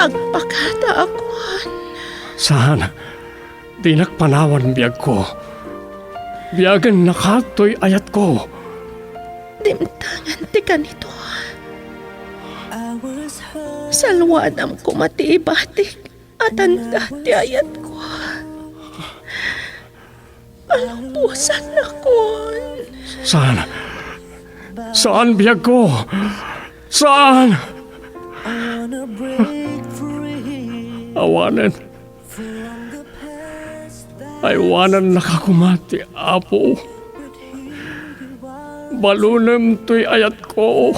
agpakata akon. Saan? Di nakpanawan biyag ko. Biyagan nakatoy ayat ko. Dimtangan ti kanito. Salwadam ko matiibatik at anda ti ayat ko. Alampusan na kon. Saan? Saan biyag ko? Saan? Awanan. Aywanan nakakumati, Apo. Balunem to'y ayat ko.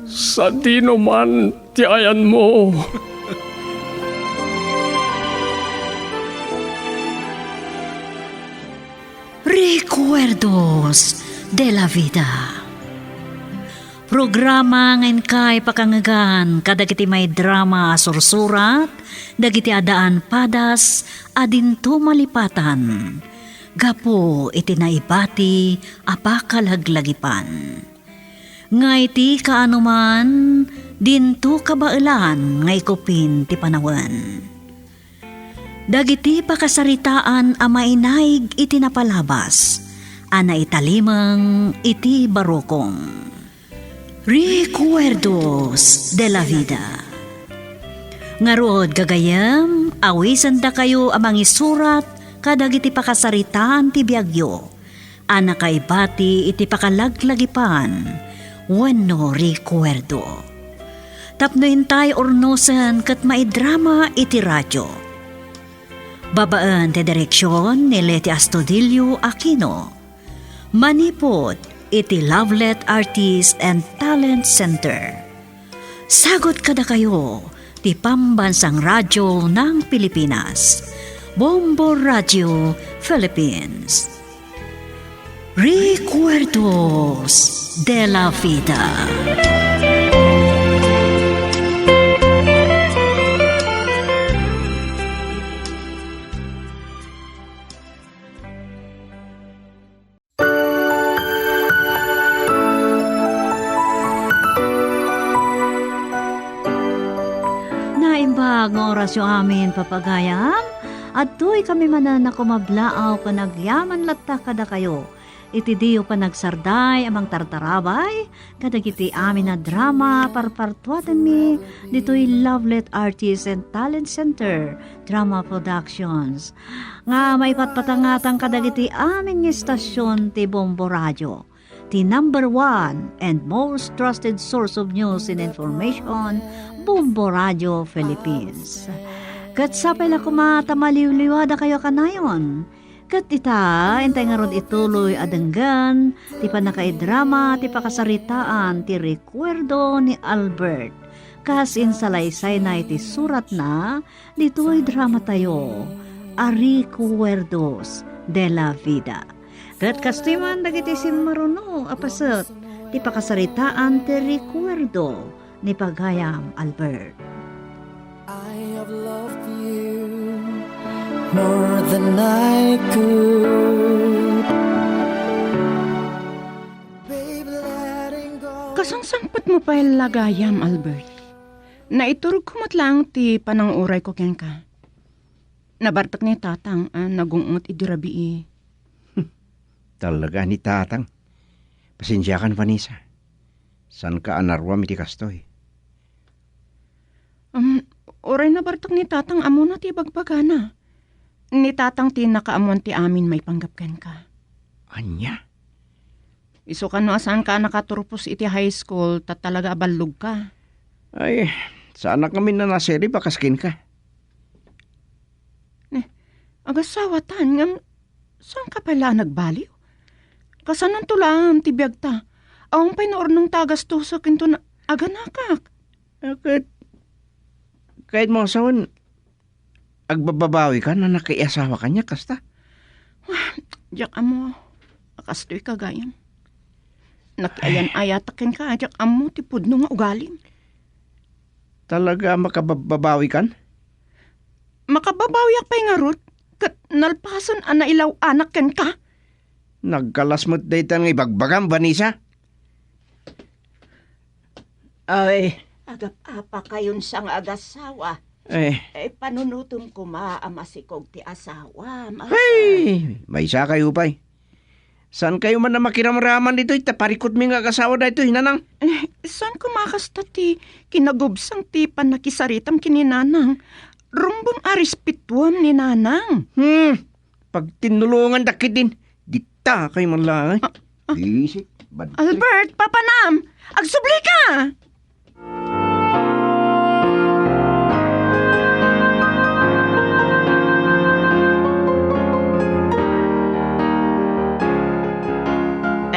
Sa dino man ti ayan mo. Recuerdos de la Vida. Programa ngayon kay pakangagan kadagiti may drama sursurat, dagiti adaan padas, adinto malipatan. Gapo iti naibati apakalaglagipan. Ngay ti kaanuman, dinto kabailan ngay kupin ti panawan. Dagiti pakasaritaan amainaig iti napalabas, ana italimang iti barokong. Recuerdos de la Vida. Ngarod gagayam, awisan da kayo amang isurat kadagiti pakasaritaan ti biagyo. Ana kaibati iti pakalaglagipan, wenno recuerdo. Tapno intay ornosan kat maidrama iti radyo. Babaan ti direksyon ni Leti Astudillo Aquino. Manipod iti Lovelet Artist and Talent Center. Sagot kada kayo ti Pambansang Radyo ng Pilipinas. Bombo Radio Philippines. Recuerdos de la Vida. Naimbag ng orasyon amin papagayam, at tuy kami manan na kumablaaw ka nagyaman latta kada kayo. Iti diyo pa nagsarday amang tartarabay, kadagiti amin na drama parpartuatan mi, dito'y Lovelet Artist and Talent Center, Drama Productions. Nga may patpatangatang kadagiti amin ng istasyon ti Bombo Radio, ti number 1 and most trusted source of news and information, Bombo Radio Philippines. Kat sapay la kumatamaliwliwada kayo kanayon. Kat ita, intay nga ron ituloy adenggan, ti panakaidrama, ti pakasaritaan, ti recuerdo ni Albert. Kas insalaysay na iti surat na, dito'y drama tayo, a Recuerdos de la Vida. Kat kastiman dagiti simaruno, apasat, ti pakasaritaan, ti recuerdo ni Pagayam Albert. I have loved you more than I could. Babe, letting go. Kasangsangpat mo pa lagayam, Albert. Naiturog ko matlang ti pananguray ko ken ka. Nabartak ni tatang nagungot idirabi Talaga ni tatang. Pasensya kan, Vanessa. San ka anarwam iti kastoy? Oray nabartak ni tatang amo na ti bagbagana. Ni tatang ti nakaamon ti amin may panggapkan ka. Anya? Iso ka no asan ka nakaturpos iti high school tat talaga abalug ka. Ay, sana kami na naseri bakaskin ka. Agasawatan ngam, saan ka pala nagbaliw? Kasanan tulang ti biyagta. Awang pinaornong tagas tusok into na aganakak. Kahit mo asawan, agbababawi ka na nakiasawa ka niya, kasta? Diyak amo, akastoy kagayam. Nakiayan-ayatakin ka, diyak amo ti pudno nga ugaling. Talaga makababawi kan? Makababawiyak pa'y nga rot, kat nalpason anailaw anak ken ka. Nagkalasmot dayta ng ibagbagam, Vanessa? Ay, Agap-apa kayon siyang agasawa. Eh, Panunutom ko maamasikog ti asawa. hey, may isa kayo pa eh. Saan kayo man na makiramraman dito? Taparikot mi nga kasawa da ito, hinanang. Saan ko makasta ti kinagubsang ti panakisaritam kininanang? Rumbong arispituam ni nanang. Pag tinulungan dakit din, dita kayo man lang eh. Isik, bad. Albert, papanam! Agsubli ka!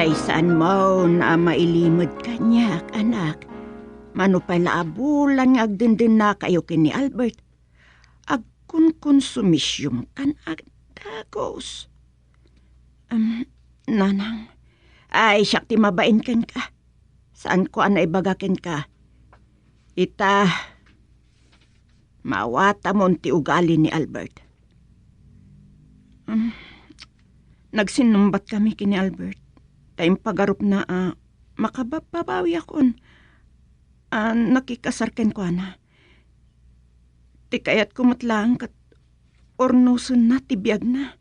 Ay saan mo na mailimod kanyak, anak? Mano pala abulan nga agdindin na kayo kini Albert. Agkunkonsumisyum kan agdagos. Nanang, ay siyak ti mabain ken ka. Saan ko anay bagakin ka? Ita, mawata mon ti ugali ni Albert. Nagsinumbat kami kini Albert. Tayong pagarup na makababawi akon. Nakikasarken ko na. Ti kayat kumatlang kat ornusun na tibiyag na.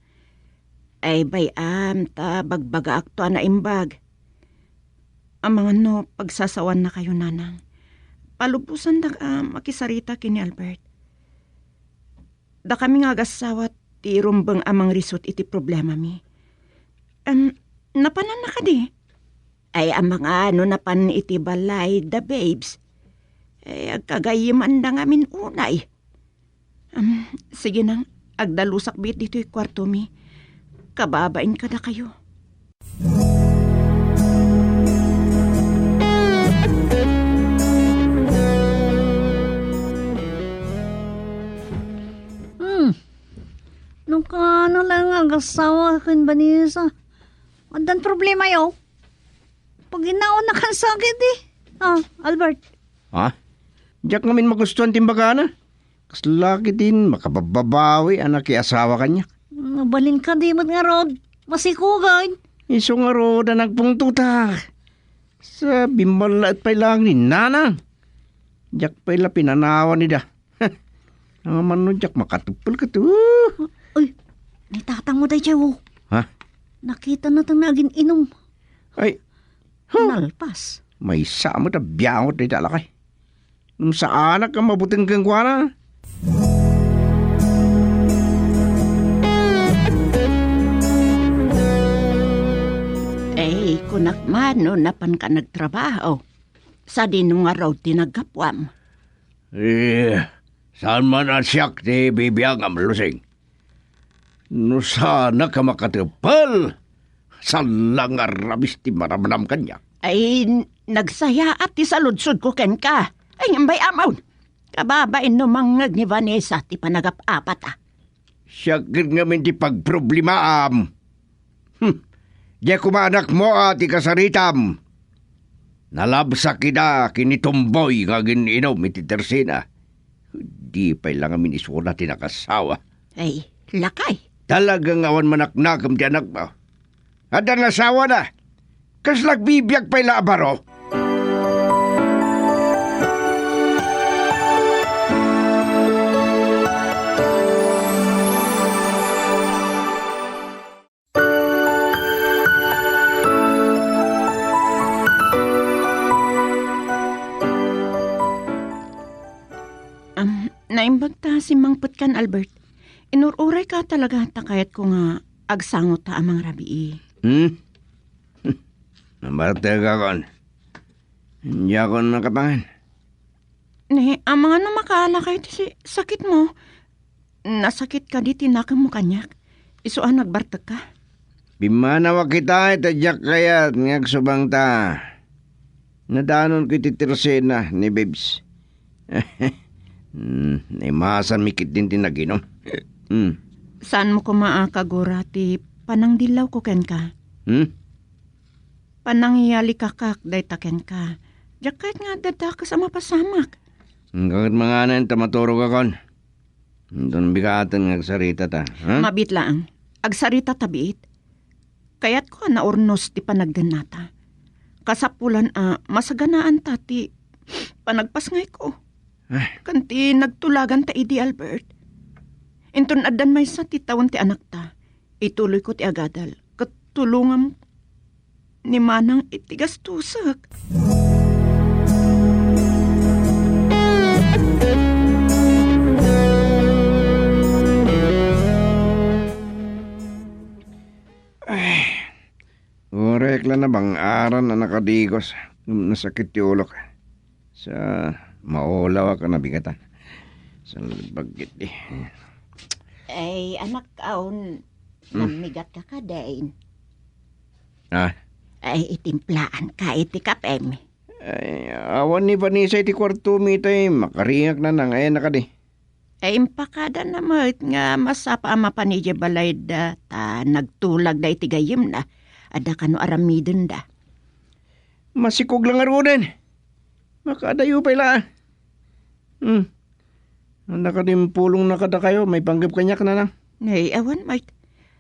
Ay bayam ta bagbaga akto na imbag. Ang mga no pagsasawan na kayo nanang. Palubusan da makisarita kini Albert. Da kami nga agasawat ti rumbang amang risot iti problema mi. Napanan na ka di? Ay ang mga napan iti balay da babes. Ay agkagayiman da ngamin unay. Sige nang, agdalusak bit dito'y kwarto mi. Kababain ka na kayo. Nung ka lang ang asawa kan Vanessa. Andan problema yo. Pag inaon na kan sakit eh. Albert. Ha? Diyak ngamin magustuhan timbaga na. Kaslaki din, makababawi anak asawa kanya. Nabalin ka di mo nga rod. Masikugan. Iso nga ro na nagpungtuta. Sa bimbala at pa'y lang ni nanang. Diyak pa'y la pinanawan ni da. Ang man diyak makatupal ka to. Uy, nitatang mo day siya. Ha? Nakita na tang naging inom. Ay, Nalpas. may samo na biyangot na italakay. Nung sa anak ang mabuting gangwana. Kunak mano napan ka nagtrabaho. Sa dinong araw tinagkapwam. Saan man ang siyak ni bibiyang ang lusing? No sana ka makatipal. Saan lang arabis ti maramnam kanya? Ay, nagsaya at isaludsod ko ken ka. Ay, ngambay amaw. Kababain no mangag ni Vanessa ti panagap-apat Siya ngamin ti pagproblemaam. Di kumanak mo ti kasaritam. Nalabsak kita kinitumboy nga gininom iti tersina. Di pa lang amin isuna ti nakasawa. Ay, lakay. Talagang awan manaknakam ti anak mo. At ang asawa na. Kas nagbibiyag pa'y laabaro. Naimbag ta si Mangput kan Albert. Inururay ka talaga takayat ko nga agsangot ta amang rabii. Namarte ka kon. Hindi ako nakapangan. Ne, ang mga namakala kayo si sakit mo. Nasakit ka di tinakam mo kanyak. Isuan nagbartag ka. Bimanawa kita itadyak kayat ngagsubang ta. Nadanon ko ititirasena ni Babes. Naimasan mikit din tinaginom. Saan mo ko maakagura ti panang dilaw ko ken ka? Panang iyali kakak day taken ka. Diyak kahit nga dada ka sa mapasamak. Kakit mga anan tamaturo ka kon. Doon bigatan ngagsarita ta. Mabit lang. Agsarita tabiit. Kaya't ko naurnos ti panagdanata. Kasapulan masaganaan ta ti panagpasngay ko. Ay, Kanti nagtulagan ta idi Albert. Inton adan may sa titawan ti anak ta. Ituloy ko ti agadal. Katulungam ni manang itigas tusak. orek lang na bang aran na nakadigos. Nasakit yung ulo ka. Sa maulaw ka na bigatan. Sa bagit eh. Ay, anak kaon, namigat ka kadain. Ah, Ay, itimplaan ka iti kapem. ay, awan ni Vanessa iti kwarto mi tay. Makariyak na nang ayan na ka di. Ay, impakada na mo't nga masapa ama pa ni balay da ta nagtulag da iti gayim na. Ada kano aramidon da. Masikog lang arunan. Makadayo pa ila. Nakadimpulong na kada kayo. May panggap kanyak na lang. Nay, awan mo't.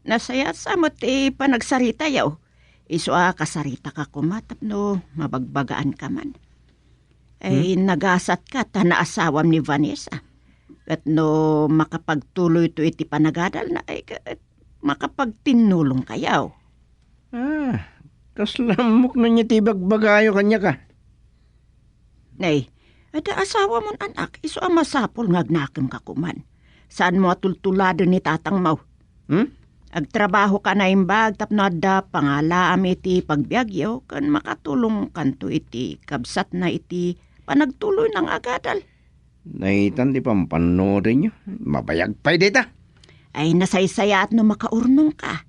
Nasaya sa mo't panagsarita yaw. Iso kasarita ka kumatap no, mabagbagaan ka man. Ay, nagasat ka ta na asawam ni Vanessa. At no, makapagtuloy to iti panagadal na ay makapagtinulong kayaw. Kaslamok na niya tibagbagayo kanya ka. Nay, ada asawa mon anak, iso masapol ngagnakem ka kuman. Saan mo atultulado ni tatang mau? Agtrabaho ka na imbag tapno adda pangalaam iti pagbiagyo kan makatulong kanto iti kabsat na iti panagtuloy ng agadal. Naitan di pampanoodin nyo. Mabayag pa'y dita. Ay nasaysaya at no makaurnong ka.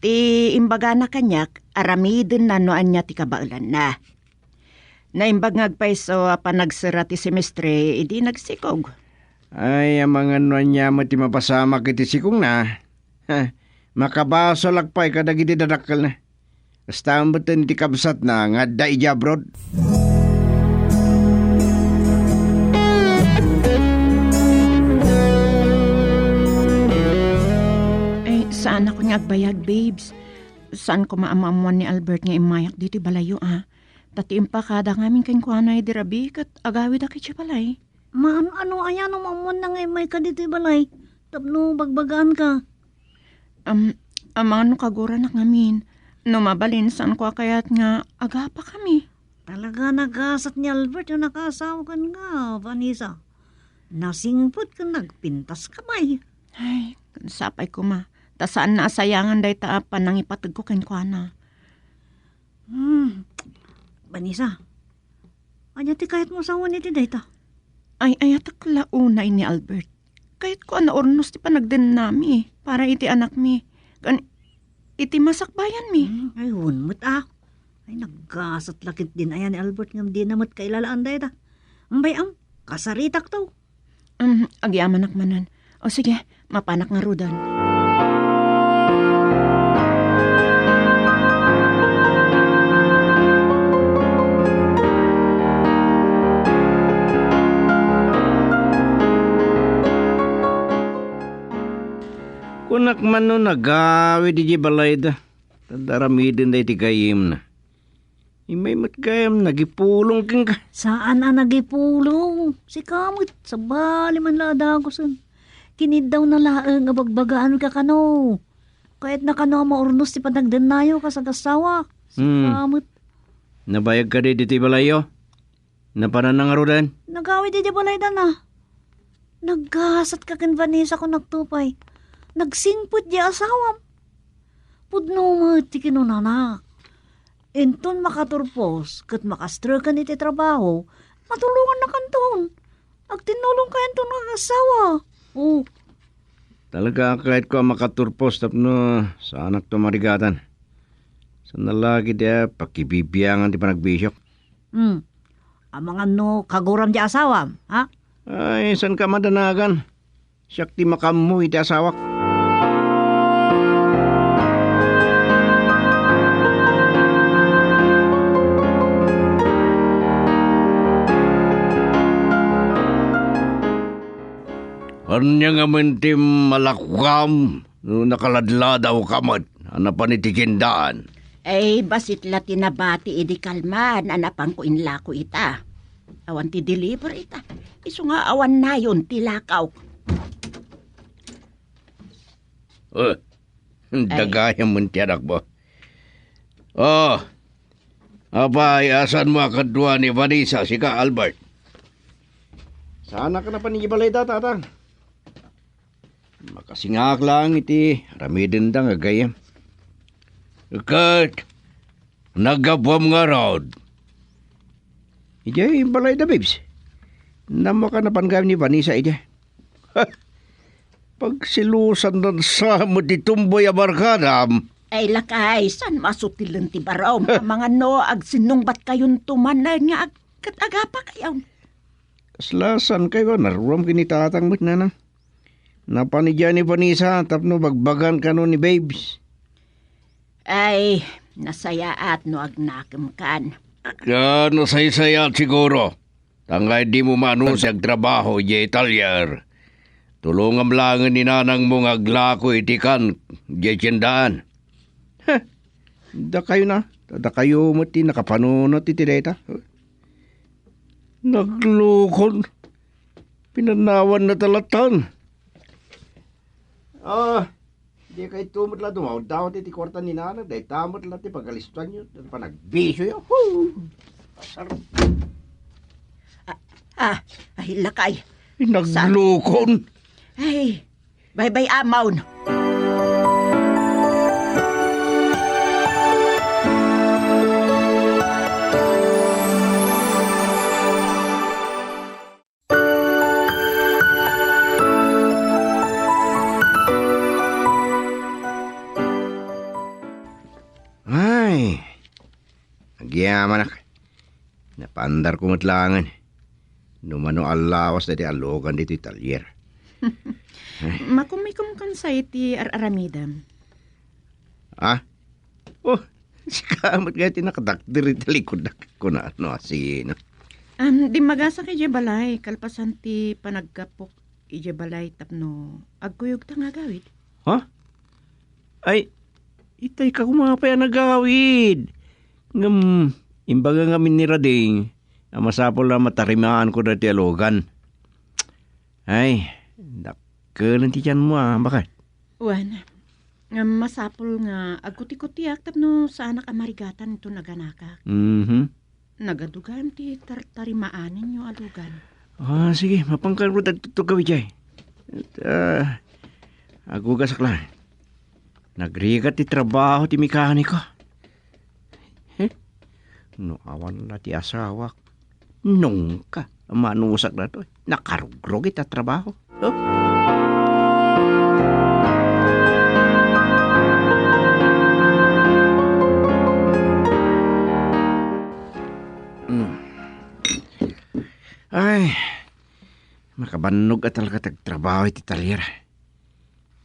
Ti imbaga na kanyak, aramidin na noan niya ti kabaulan na. Naimbag ngagpaiso panagsira ti semestre, idi nagsikog. Ay, ang mga nuan niya mo ti mapasama kiti sikong na. Makabaso lagpay kadag iti dadakal na. Basta ang butin ti kabsat na nga da ija abroad. Saan ako ngagbayag, babes? Saan ko maamamuan ni Albert nga imayak dito balayo, Tati impakada ngamin kang kuanay di rabi kat agawid akit siya balay. Maan, ano ayan ang mamon na ngay may ka dito balay? Tapno bagbagaan ka. Amang no kagura na ngamin. No mabalin saan ko kayat nga aga pa kami. Talaga nagasat ni Albert yung nakasawa ka nga, Vanessa. Nasingpot ka nagpintas kamay. Ay, sapay ko ma. Ta saan na asayangan day taapan nang ipatag ko ken kuana. Vanessa, anya ti kahit mo sa iti dayta? Ay atak launay ni Albert. Kahit ko ana ornos ti panagden nami para iti anak mi. Kan iti masakbayan mi. Ay, hunmut Ay, naggasat lakit din ayan ni Albert ngam di namot kailalaan dayta. Ang bayam, kasaritak to. Agyaman manan. O sige, mapanak nga rudan. Kunak man no nagawi di balay da. Tadaramidin da iti gayim na. Imay matgayam nagipulong king ka. Saan nagipulong? Si kamot, sa bali man ladagosan. Kinid daw na laang abagbagaan ka kano. Kahit na kano maurnos ti panagdanayo ka sa gasawa. Si kamot. Nabayag ka di iti balayo? Napananangarudan? Nagawi di balay da na. Naggasat ka kin Vanessa ko nagtupay. Nagsingput di asawam. Pudno mo ti kinunanak. Inton makaturpos, kat makastrokan iti trabaho, matulungan na kanton. Agtinulong ka inton ng asawa. Talaga kahit ko makaturpos tapno sa anak to marigatan. Sa nalagi dia pakibibiyangan ti panagbisyok. Amang ano, kaguram di asawam, ha? Ay, san ka madanagan? Siyak ti makamu iti asawak. Anya nga man ti malakwam no nakaladladaw kamad anapan iti kindaan. Ay, basit la tinabati idi kalman, anapang ko inla ko ita. Awan ti deliver ita. Iso nga awan na yun ti lakaw. Dagayang mo tiyanak mo. Oh, abay, asan mo kadwa ni Vanessa, si ka Albert? Sana ka na panigibalay tatang. Makasingak lang iti, ramidin da nga gayam. Kat, nagabwam nga rod. Ijay, balay da, babes. Nama ka na panggam ni Vanessa, ijay. Pagsilusan ng sa mo ditumboy abarkadam. Ay lakay, san masutilan ti baraw? Mga no, agsinungbat kayon tumanan nga agkatagapa kayaw. Kaslasan kayo, naruram kinitatang mo't na. Napanidya ni Vanessa, tapno bagbagan ka no ni babes. Ay, nasaya at no agnakam kan. Kano say-sayat siguro. Tangay di mo manusag trabaho, jay talyar. Tulungam langan ni nanang mong aglako itikan, jay tiyandaan. Da kayo na. Da kayo mati nakapanunot iti data. Naglukon. Pinanawan na talatan. Di kayo tumot lang tumawad daw iti kwarta ni nanang. Dahil tamot lang iti pagkalistuan nyo. Panagbisyo yun. Pasarap. Ay lakay. Naglukon. Ay, bye-bye amaw. Ay, nagyaman ak. Napandar ko matlangan. Numano alawas na di alogan dito italyer. Makumikum kan sa iti aramidam. Ah? Oh, si kamot nga tinakadakdir italikod ko na ano asino. Di magasa kay Jebalay, kalpasan ti panagkapok Jebalay tapno agkuyog ta nga gawid. Ha? Ay, itay ka kumapay ang nagawid. Imbaga nga ni Rading, masapol na matarimaan ko dati alogan. Ay, dakkelan ti tiyan mo bakit? Wan, nga masapol nga agkuti-kutiak tapno sa anak amarigatan ito naganaka. Nagadugan ti tarimaanin nyo alugan. Sige, mapangkan ko dagtutugawid jay. Agugas lang. Nagrigat ti trabaho ti mekaniko. No, awan na ti asawak. Nung ka, manusak na to. Nakarugrog ita trabaho. Oh. Ay, makabanog at talaga tagtrabaho iti talyer.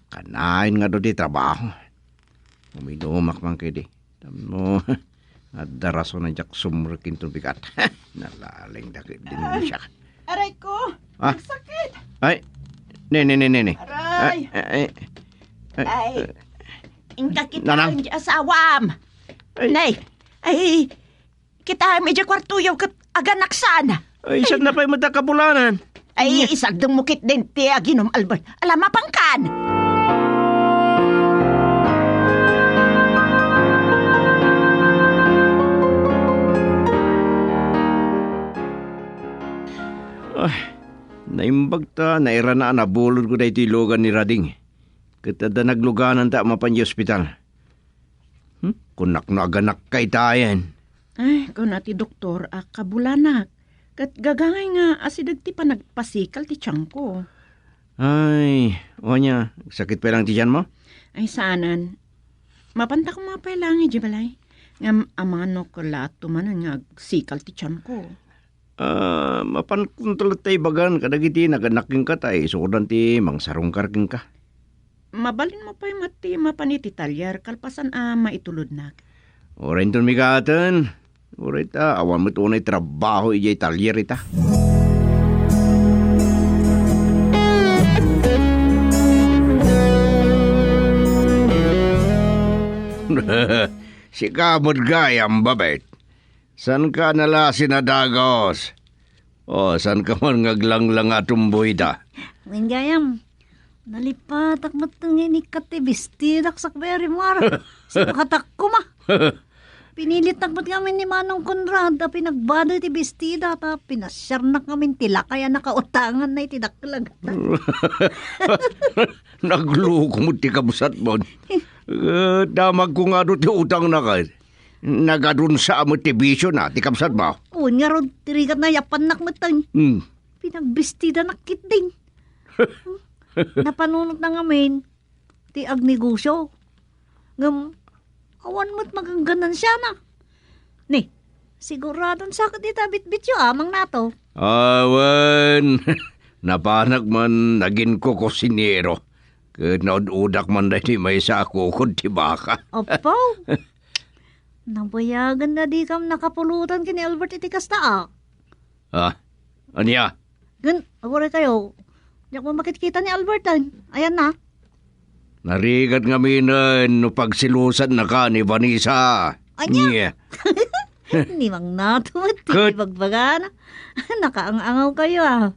Kanain nga do di trabaho. Uminumak man kayo di. Tamo, at daraso na jak sumrekin itong bigat. Nalaling dakit din mo siya. Aray ko! Ah? Sakit! Ay, ne. Aray! Ay, ingka kita Nanang? ang asawam! Nay, ay, kita medyo kwartuyaw kat aganaksan. Ay, saan na pa'y matakabulanan? Ay, isagdong mukit din ti aginom Albert. Alam mapangkan! Naimbag ta, naira na nabulod ko na ito ilogan ni Rading. Katada nagluganan ta mapan yung ospital. Kunak na aganak kay tayan. Ay, kung nati doktor, kabulanak. Kat gagangay nga asidag ti pa nagpasikal ti tiyang ko. Ay, o niya, sakit pa lang ti tiyan mo? Ay, saanan. Mapanta ko mga pailangi, Jibalay. Nga amano ko lahat tumanan nga sikal ti tiyang ko. Mapan kung tulat tayo bagan, kadagiti naganaking ka tayo, sukudan ti mangsarong karking ka. Mabalin mo pa'y mati mapaniti talyar, kalpasan maitulod na. Oray ton migatan. Oray ta, awan mo tunay trabaho ijay talyer ita. Si kamod gayam babet. San ka nala sinadagos? O, saan ka man ngaglanglang atumboy da? Ngayon gayam, nalipatak matang ni kati bestidak sa very mar. Sa katak ko ma. Pinilit takmat kami ni Manong Conrad, pinagbadoy ti bestida, pinasyar na kami tila, kaya nakautangan na itidaklag. Nagluko mo ti kabusat mo. Damag ko nga doon ti utang na ka. Nagadun sa amo ti bisyo na, ti kabusat mo. Un nga ron, tirigat na yapan nakmatang. Pinagbestida nakitding. Napanunot na ngamin, ti agnegosyo. Awan mo't magangganan siya na. Ni, siguradong sakit ita bitbit yung amang nato. Awan, napanag man naging ko kusinero. Naud-udak man na may sa ako kung ti baka. Opo. Nabayagan na di kam nakapulutan kini Albert iti kasta. Anya? Agora kayo. Diyak mo makikita ni Albertan. Ayan na. Narigat nga minan no pagsilusan na ka ni Vanessa. Anya? Ni mang natumot, Kat- bagbaga na. Nakaangangaw kayo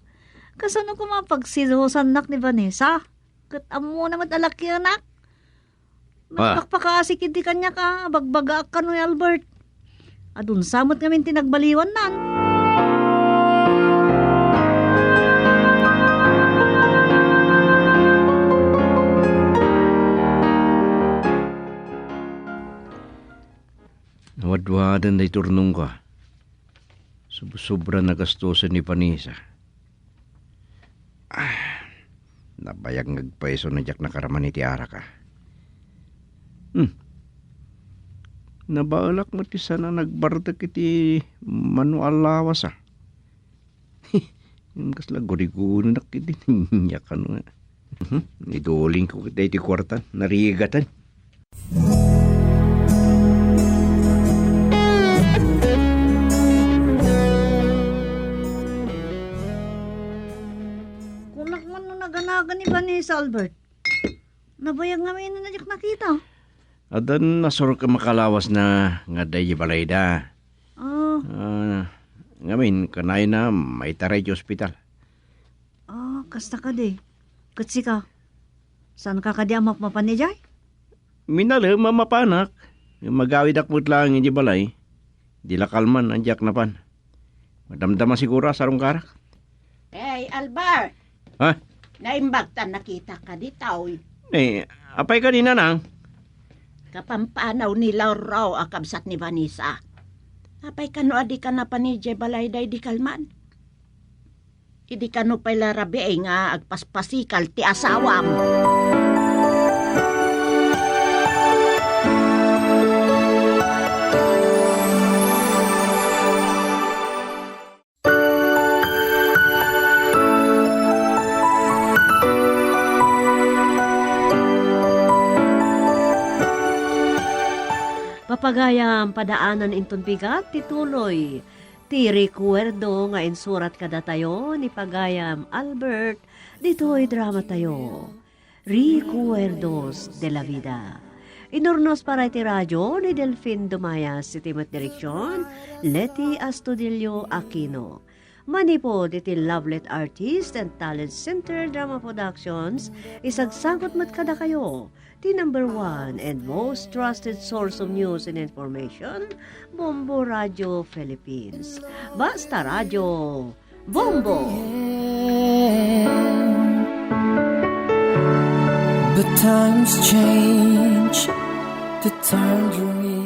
Kasano ko mapagsilusan nak ni Vanessa? Kat amo naman alak yan nak. Magpakpakasik hindi kanya ka, bagbaga ka no Albert. Adun samot ngamin tinagbaliwan nan. Nawadwadan na iturnong ka. Sobra na gastusan ni Vanessa. Nabayag ngagpaiso na jak nakaraman ni Tiara ka. Nabalak mo ti sana nagbardak iti manual lawas Yung kasla guri-guri na kiti ninyakan nga. Iduling ko kita iti kwartan, narigatan. Kunak man no naganagan ni Vanessa Albert. Nabayag nga may nanadyak nakita. Adan nasuro ka makalawas na nga dayi balay da. Ngamin, kanay na may taray di ospital. Kasta ka di. Katsi ka. Saan ka kadi amak mapanijay? Minala, mamapanak. Magawid akmut lang hindi balay. Di lakalman, anjak na pan. Madamdama siguro sarong karak. Hey, Albert! Ha? Naimbagtan nakita ka di tao. Apay ka din na nang? Kapampanaw nila raw akabsat ni Vanessa. Apay kano adi ka na pa ni Jay Balayday di kalman. Idi kano pa'y larabi ay nga agpaspasikal ti asawam. Papagayam padaanan inton bigat tituloy. Ti recuerdo nga insurat kada tayo ni Pagayam Albert dito'y drama tayo. Recuerdos de la Vida. Inornos para iti radyo ni Delfin Dumayas iti direksyon Leti Astudillo Aquino. Manipod iti Lovelet Artist and Talent Center Drama Productions isagsagot mat kada kayo. The number one and most trusted source of news and information, Bombo Radio Philippines. Basta Radio Bombo! The times change, the tangerine